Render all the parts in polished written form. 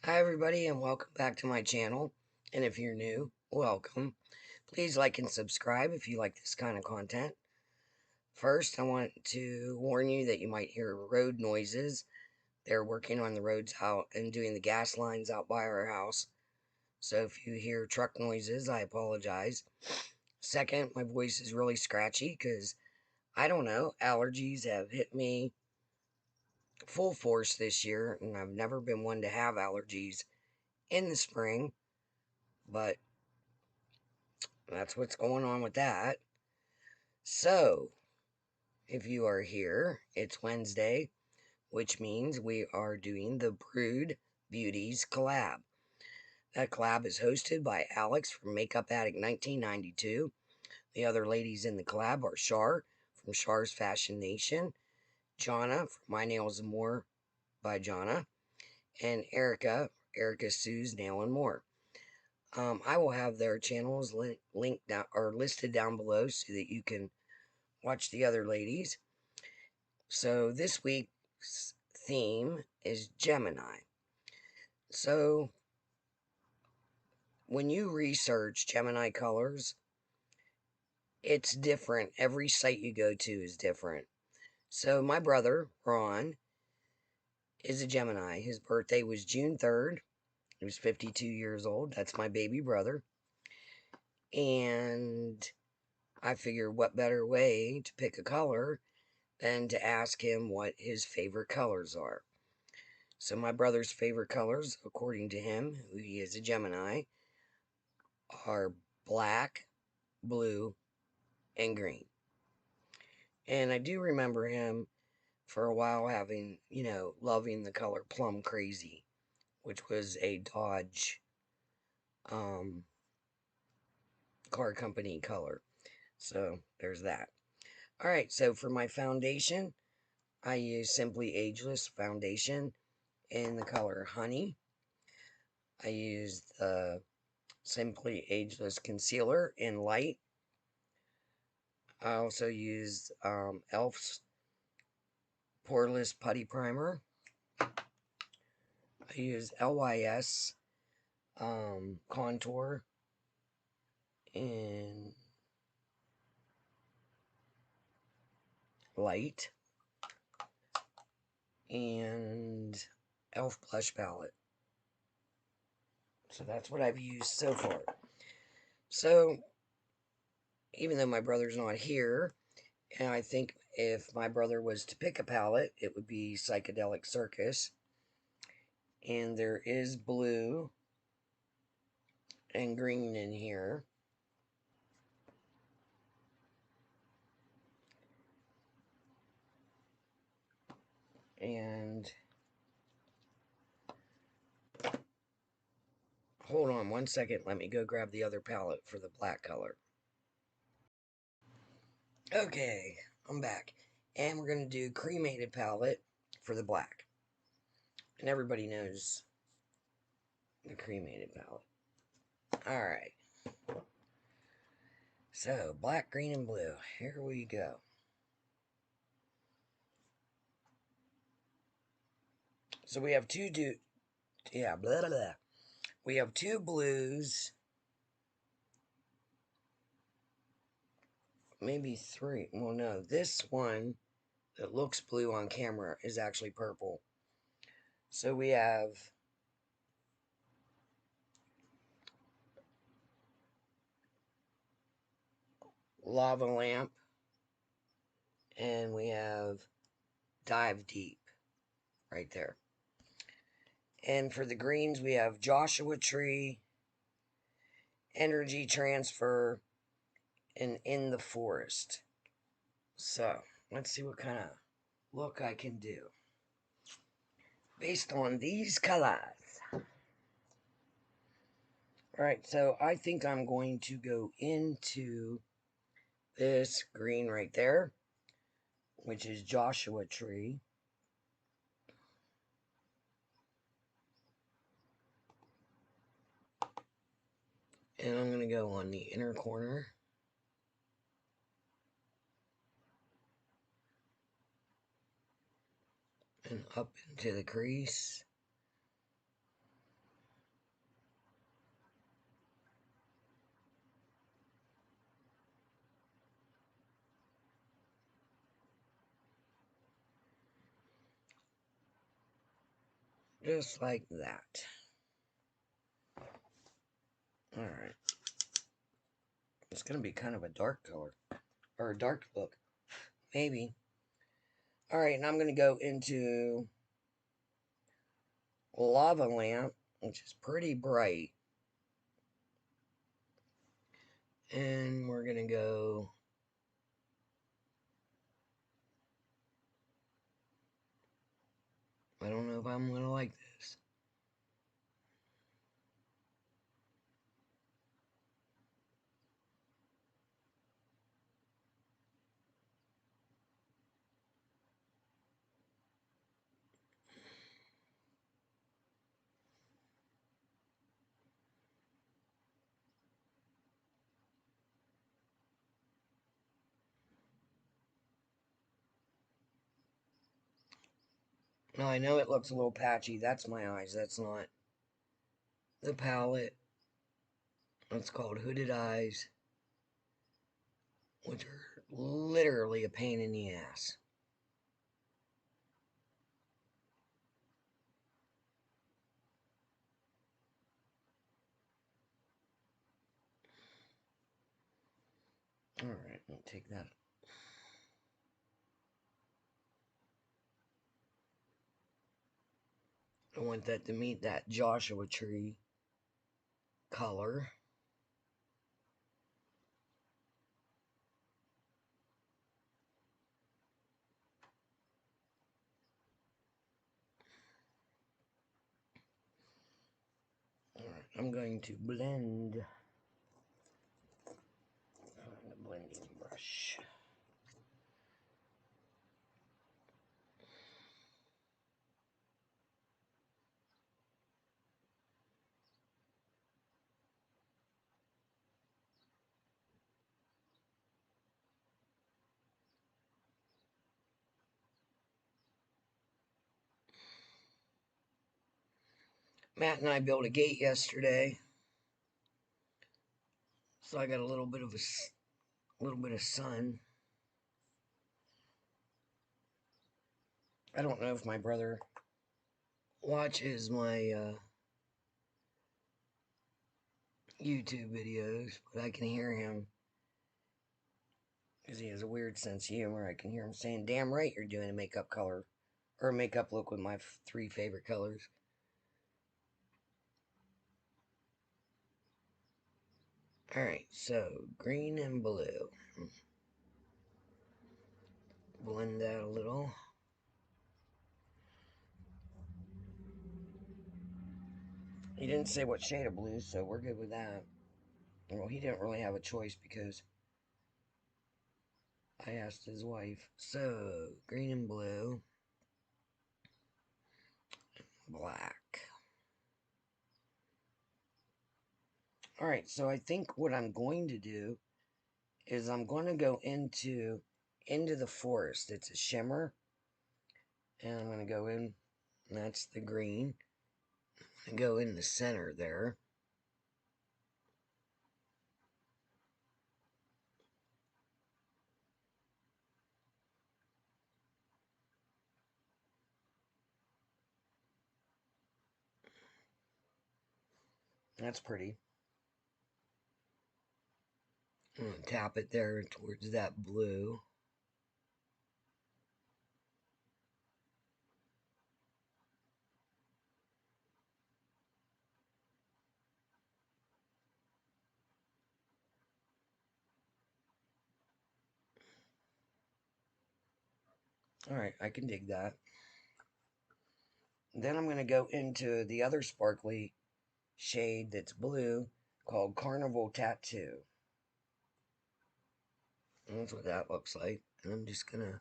Hi everybody and welcome back to my channel. And if you're new, welcome. Please like and subscribe if you like this kind of content. First, I want to warn you that you might hear road noises. They're working on the roads out and doing the gas lines out by our house. So if you hear truck noises, I apologize. Second, my voice is really scratchy because, I don't know, allergies have hit me full force this year. And I've never been one to have allergies in the spring. But that's what's going on with that. So, if you are here, it's Wednesday, which means we are doing the Brewed Beauties collab. That collab is hosted by Alex from Makeup Addict 1992. The other ladies in the collab are Char from Char's Fashion Nation, Johna from My Nails and More by Johna, and Erica Sue's Nail and More. I will have their channels linked down or listed down below so that you can watch the other ladies. So this week's theme is Gemini. So when you research Gemini colors, it's different. Every site you go to is different. So my brother, Ron, is a Gemini. His birthday was June 3rd. He was 52 years old. That's my baby brother. And I figured what better way to pick a color than to ask him what his favorite colors are. So my brother's favorite colors, according to him, who he is a Gemini, are black, blue, and green. And I do remember him for a while having, loving the color plum crazy, which was a Dodge car company color. So there's that. All right, so for my foundation, I use Simply Ageless foundation in the color Honey. I use the Simply Ageless concealer in light. I also use Elf's Poreless Putty Primer. I use LYS Contour in light. And Elf Blush Palette. So that's what I've used so far. So, even though my brother's not here, and I think if my brother was to pick a palette, it would be Psychedelic Circus. And there is blue and green in here. And hold on one second. Let me go grab the other palette for the black color. Okay, I'm back. And we're going to do cremated palette for the black. And everybody knows the cremated palette. Alright. So, black, green, and blue. Here we go. So we have blah, blah, blah. We have two blues. Maybe three. Well, no. This one that looks blue on camera is actually purple. So we have Lava Lamp. And we have Dive Deep. Right there. And for the greens, we have Joshua Tree, Energy Transfer, and In the Forest. So, let's see what kind of look I can do based on these colors. Alright, so I think I'm going to go into this green right there, which is Joshua Tree. And I'm going to go on the inner corner. And up into the crease. Just like that. Alright. It's going to be kind of a dark color. Or a dark look. Maybe. Alright, and I'm going to go into Lava Lamp, which is pretty bright. And we're going to go... I don't know if I'm going to like this. Now, I know it looks a little patchy. That's my eyes. That's not the palette. It's called Hooded Eyes, which are literally a pain in the ass. Alright, I'll take that. I want that to meet that Joshua Tree color. Alright, I'm going to blend. Find a blending brush. Matt and I built a gate yesterday, so I got a little bit of sun. I don't know if my brother watches my YouTube videos, but I can hear him because he has a weird sense of humor. I can hear him saying, "Damn right, you're doing a makeup color or a makeup look with my 3 favorite colors." Alright, so green and blue. Blend that a little. He didn't say what shade of blue, so we're good with that. Well, he didn't really have a choice because I asked his wife. So, green and blue. Black. Alright, so I think what I'm going to do is I'm going to go into the forest. It's a shimmer. And I'm going to go in. That's the green. And go in the center there. That's pretty. I'm going to tap it there towards that blue. Alright, I can dig that. Then I'm going to go into the other sparkly shade that's blue called Carnival Tattoo. And that's what that looks like. And I'm just going to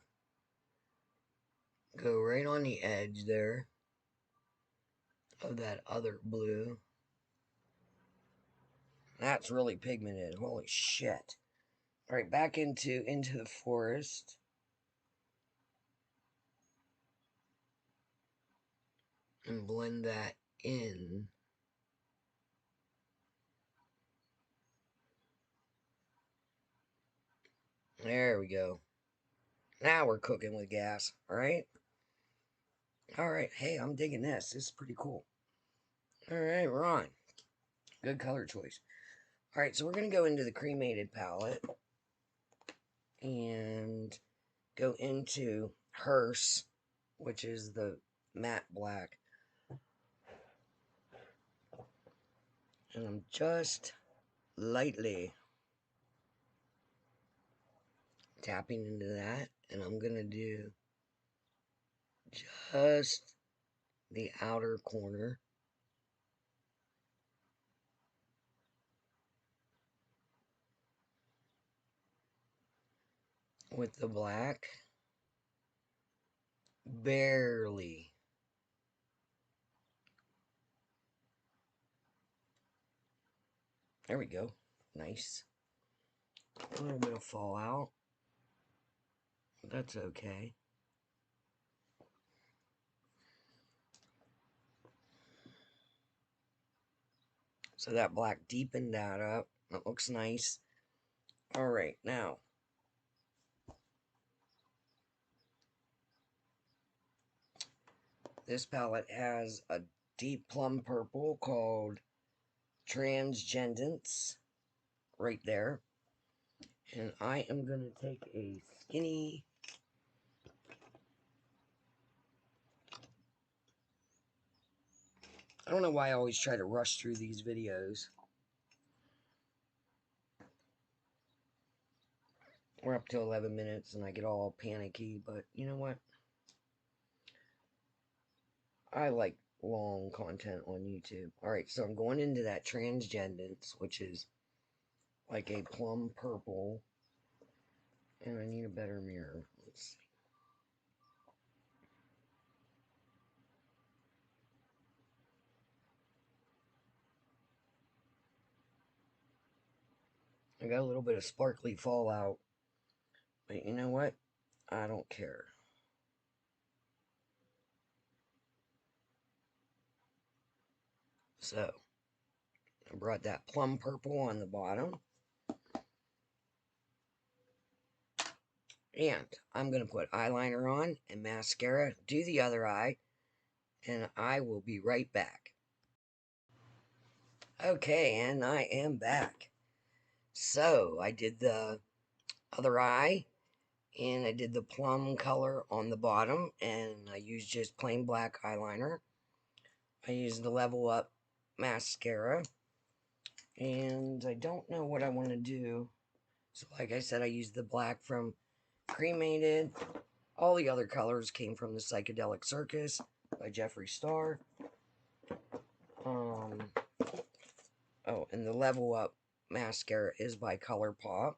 go right on the edge there of that other blue. That's really pigmented. Holy shit. Alright, back into the forest. And blend that in. There we go. Now we're cooking with gas, alright? Alright, hey, I'm digging this. This is pretty cool. Alright, Ron. Good color choice. Alright, so we're going to go into the cremated palette and go into Hearse, which is the matte black. And I'm just lightly tapping into that. And I'm going to do just the outer corner. With the black. Barely. There we go. Nice. A little bit of fallout. That's okay. So that black deepened that up. That looks nice. Alright, now. This palette has a deep plum purple called Transcendence. Right there. And I am going to take a skinny... I don't know why I always try to rush through these videos. We're up to 11 minutes and I get all panicky, but you know what? I like long content on YouTube. Alright, so I'm going into that Transcendence, which is like a plum purple. And I need a better mirror. Let's see. I got a little bit of sparkly fallout. But you know what? I don't care. So, I brought that plum purple on the bottom. And I'm going to put eyeliner on and mascara, do the other eye, and I will be right back. Okay, and I am back. So, I did the other eye, and I did the plum color on the bottom, and I used just plain black eyeliner. I used the Level Up mascara, and I don't know what I want to do. So, like I said, I used the black from Cremated. All the other colors came from the Psychedelic Circus by Jeffree Star. Oh, and the Level Up mascara is by ColourPop.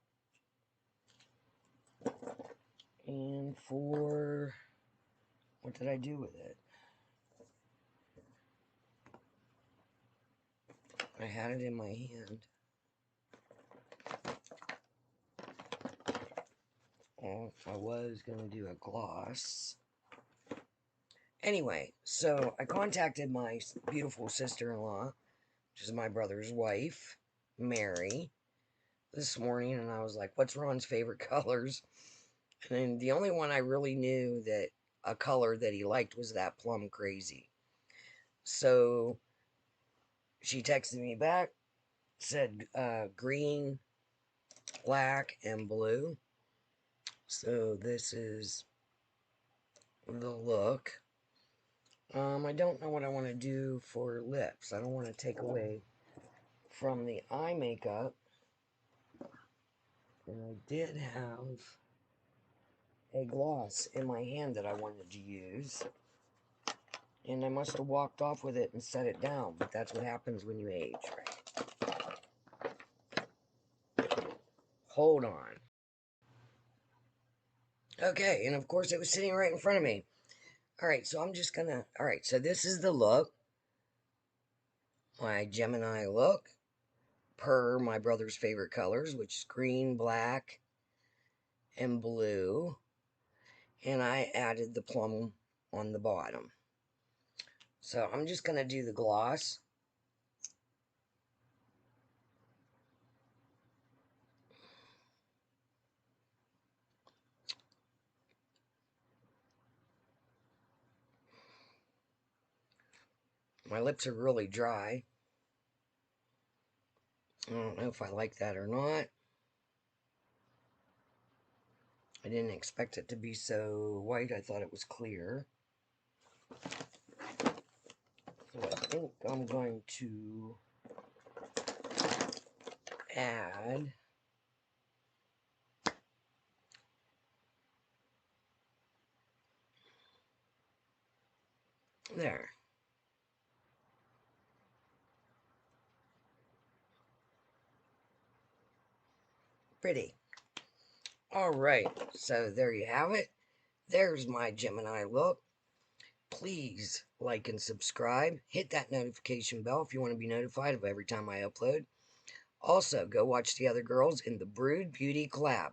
And for... what did I do with it? I had it in my hand. Well, I was going to do a gloss. Anyway, so I contacted my beautiful sister-in-law, which is my brother's wife, Mary, this morning, and I was like, what's Ron's favorite colors? And then the only one I really knew that a color that he liked was that Plum Crazy. So she texted me back, said green, black, and blue. So this is the look. I don't know what I want to do for lips. I don't want to take away from the eye makeup. And I did have a gloss in my hand that I wanted to use. And I must have walked off with it and set it down. But that's what happens when you age, right? Hold on. Okay, and of course it was sitting right in front of me. Alright, so I'm just gonna... Alright, so this is the look. My Gemini look. Per my brother's favorite colors, which is green, black, and blue. And I added the plum on the bottom. So I'm just going to do the gloss. My lips are really dry. I don't know if I like that or not. I didn't expect it to be so white. I thought it was clear. So I think I'm going to add there. Pretty. All right, so there you have it. There's my Gemini look. Please like and subscribe. Hit that notification bell if you want to be notified of every time I upload. Also, go watch the other girls in the Brewed Beauty Collab,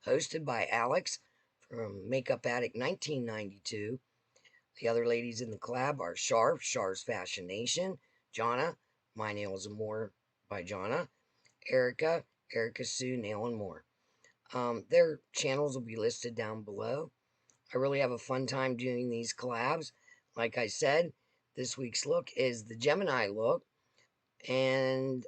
hosted by Alex from Makeup Addict 1992. The other ladies in the collab are Char, Char's Fashion Nation, Johna, My Nails and More by Johna, Erica, Erica Sue Nail and More. Their channels will be listed down below. I really have a fun time doing these collabs. Like I said, this week's look is the Gemini look. And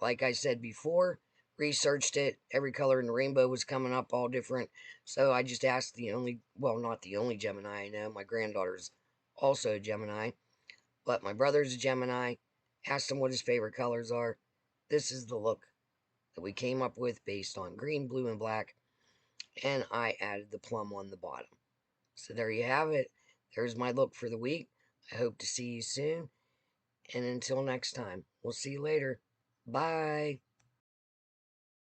like I said before, researched it. Every color in the rainbow was coming up, all different. So I just asked not the only Gemini I know. My granddaughter's also a Gemini, but my brother's a Gemini. Asked him what his favorite colors are. This is the look that we came up with based on green, blue, and black. And I added the plum on the bottom. So there you have it. There's my look for the week. I hope to see you soon. And until next time, we'll see you later. Bye.